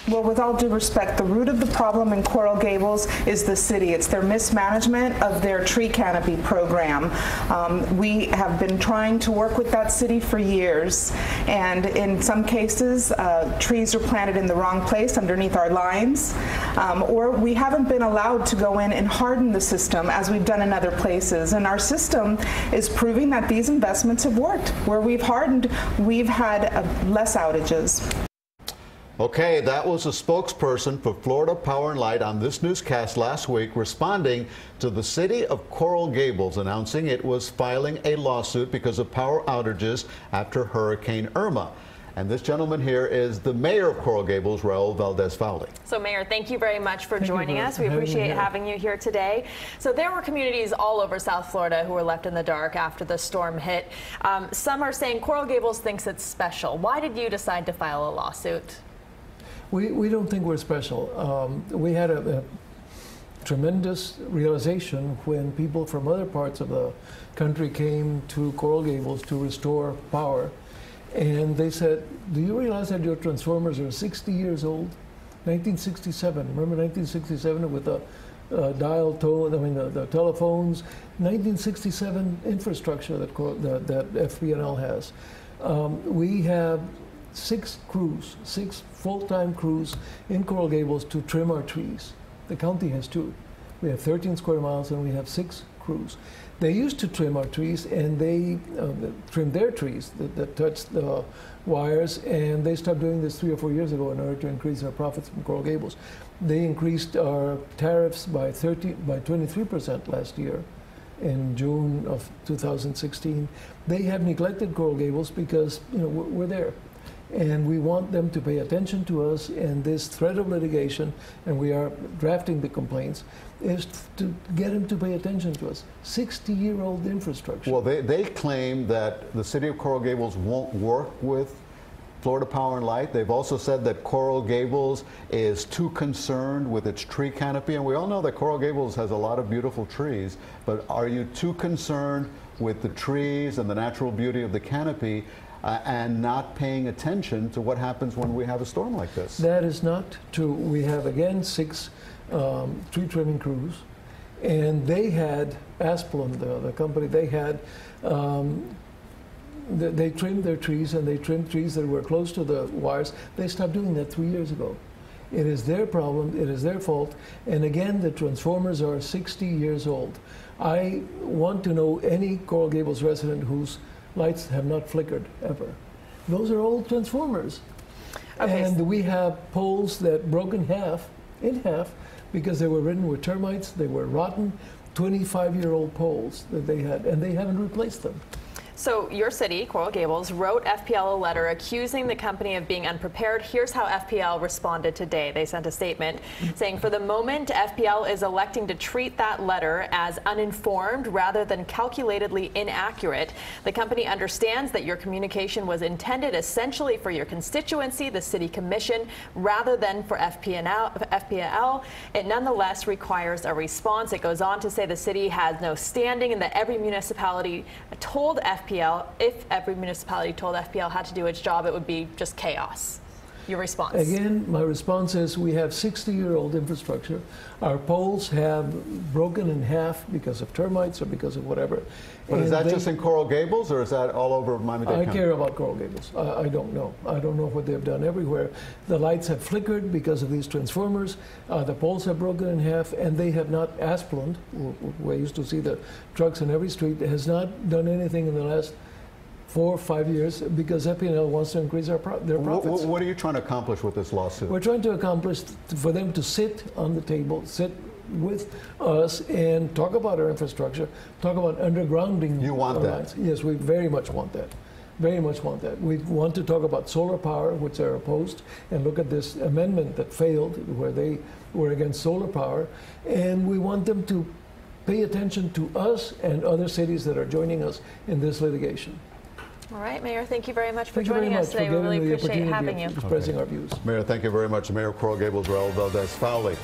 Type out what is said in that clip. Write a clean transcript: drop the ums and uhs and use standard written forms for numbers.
Well, with all due respect, the root of the problem in Coral Gables is the city. It's their mismanagement of their tree canopy program. We have been trying to work with that city for years, and in some cases, trees are planted in the wrong place underneath our lines, or we haven't been allowed to go in and harden the system as we've done in other places. And our system is proving that these investments have worked. Where we've hardened, we've had less outages. Okay, that was a spokesperson for Florida Power and Light on this newscast last week, responding to the city of Coral Gables announcing it was filing a lawsuit because of power outages after Hurricane Irma. And this gentleman here is the mayor of Coral Gables, Raul Valdes-Fauli. So, Mayor, thank you very much for joining us. We appreciate having you here today. So there were communities all over South Florida who were left in the dark after the storm hit. Some are saying Coral Gables thinks it's special. Why did you decide to file a lawsuit? We don't think we're special. We had a tremendous realization when people from other parts of the country came to Coral Gables to restore power. And they said, do you realize that your transformers are 60 years old? 1967, remember 1967 with the dial tone, I mean the telephones, 1967 infrastructure that FPL has. We have 6 crews, 6 full-time crews in Coral Gables to trim our trees. The county has 2. We have 13 square miles and we have 6 crews. They used to trim our trees, and they trimmed their trees that touched the wires, and they stopped doing this 3 or 4 years ago in order to increase our profits from Coral Gables. They increased our tariffs by 23% last year in June of 2016. They have neglected Coral Gables because we're there. And we want them to pay attention to us, and this threat of litigation, and we are drafting the complaints, is to get them to pay attention to us. 60-year-old infrastructure. Well, they claim that the city of Coral Gables won't work with Florida Power and Light. They've also said that Coral Gables is too concerned with its tree canopy, and we all know that Coral Gables has a lot of beautiful trees, but are you too concerned with the trees and the natural beauty of the canopy and not paying attention to what happens when we have a storm like this? That is not true. We have, again, 6 tree trimming crews, and they had Asplund, the company, they had, they trimmed their trees, and they trimmed trees that were close to the wires. They stopped doing that 3 years ago. It is their problem, it is their fault, and again, the transformers are 60 years old. I want to know any Coral Gables resident whose lights have not flickered ever. Those are old transformers. Okay. And we have poles that broke in half, because they were ridden with termites. They were rotten, 25-year-old poles that they had, and they haven't replaced them. So your city, Coral Gables, wrote FPL a letter accusing the company of being unprepared. Here's how FPL responded today. They sent a statement saying, for the moment, FPL is electing to treat that letter as uninformed rather than calculatedly inaccurate. The company understands that your communication was intended essentially for your constituency, the city commission, rather than for FPL. It nonetheless requires a response. It goes on to say the city has no standing and that every municipality told FPL, if every municipality told FPL how to do its job, it would be just chaos. Your response? Again, my response is we have 60-year-old infrastructure. Our poles have broken in half because of termites or because of whatever. But is that just in Coral Gables, or is that all over Miami-Dade County? I care about Coral Gables. I don't know. I don't know what they've done everywhere. The lights have flickered because of these transformers. The poles have broken in half, and they have not, Asplund, where I used to see the trucks in every street, has not done anything in the last 4 or 5 years because FPL wants to increase their profits. What are you trying to accomplish with this lawsuit? We're trying to accomplish for them to sit on the table, sit with us and talk about our infrastructure, talk about undergrounding. You want that? Lines. Yes, we very much want that. Very much want that. We want to talk about solar power, which they're opposed, and look at this amendment that failed where they were against solar power. And we want them to pay attention to us and other cities that are joining us in this litigation. All right, Mayor, thank you very much for joining us today. We really appreciate having you. Expressing our views. Mayor, thank you very much. Mayor of Coral Gables, Raul Valdes-Fauli.